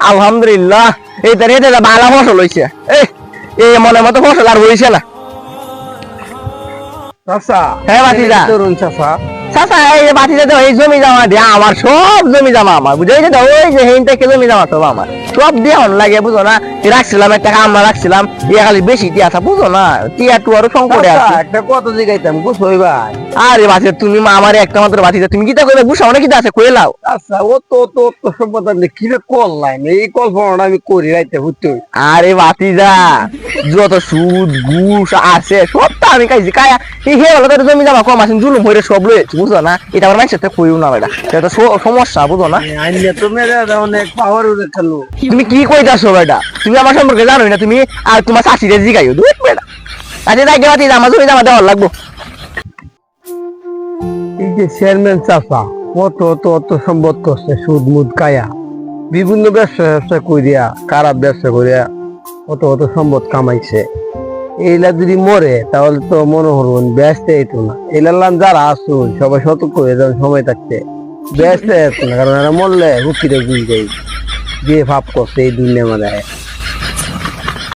আলহামদুলিল্লাহ এই তার এটা ভালো ফসল হয়েছে। এই মনের মতো ফসল আর হয়েছে না। চাচা হ্যাঁ ভাতিজা, তরুণ চাচা চাচা এই ভাতিজা তো এই জমি জমা দিয়ে আমার সব জমি জমা আমার বুঝে তো ওই যে হেন থেকে জমি জমা সব আমার সব দিয়ে লাগে বুঝো না। রাখছিলাম একটা আমরা রাখছিলাম ইয়া খালি বেশি টিয়া আছে বুঝো না, টিয়া টু আরো সংকটে চাচা, আছে। একটা কত জিগাইতাম বুঝছই ভাই। আরে ভাতিজা তুমি আমার একটা মাত্র ভাতিজা, তুমি কিতা কইলে বুঝাও না কিতা আছে কইে লাও। আচ্ছা ও তো সম্পদ কি করলাম এই কল্পনাটা আমি করি রাইতে হইতে। আরে ভাতিজা যত সুদ ঘুষ আছে সব তো আমি খাইছি কায়া এই হে হলো তোর জমি জমা কম আছে জুলুম হইরে সব লয়েছে বুঝো না। এটা আমার মানুষের থেকে কইও না এটা, এটা সমস্যা বুঝো না। আইনে তো মেরে অনেক পাওয়ার উঠে খেলো। তুমি কি কইতাছো বেটা, তুমি আমার সম্পর্কে জানোই না তুমি, আর তোমার শাশুড়ি জিগাইও দুই বেটা। আচ্ছা তাই গেবাতি আমার জমি জমা দেওয়ার লাগবো। এই যে চেয়ারম্যান চাচা কত অত সম্পদ করছে সুদ মুদ কায়া বিভিন্ন ব্যবসা করিয়া খারাপ ব্যবসা করিয়া অত সম্পদ কামাইছে। এইলা যদি মরে তাহলে তো মনে হরুন ব্যস্ত হইতো না। এলাম যারা আসুন সবাই সতর্ক হয়ে যাবেন সময় থাকতে, ব্যস্ত হইতো না, কারণ এরা মরলে হুকিরে বুঝ যাই যে ভাব করছে এই দুনিয়া মানে।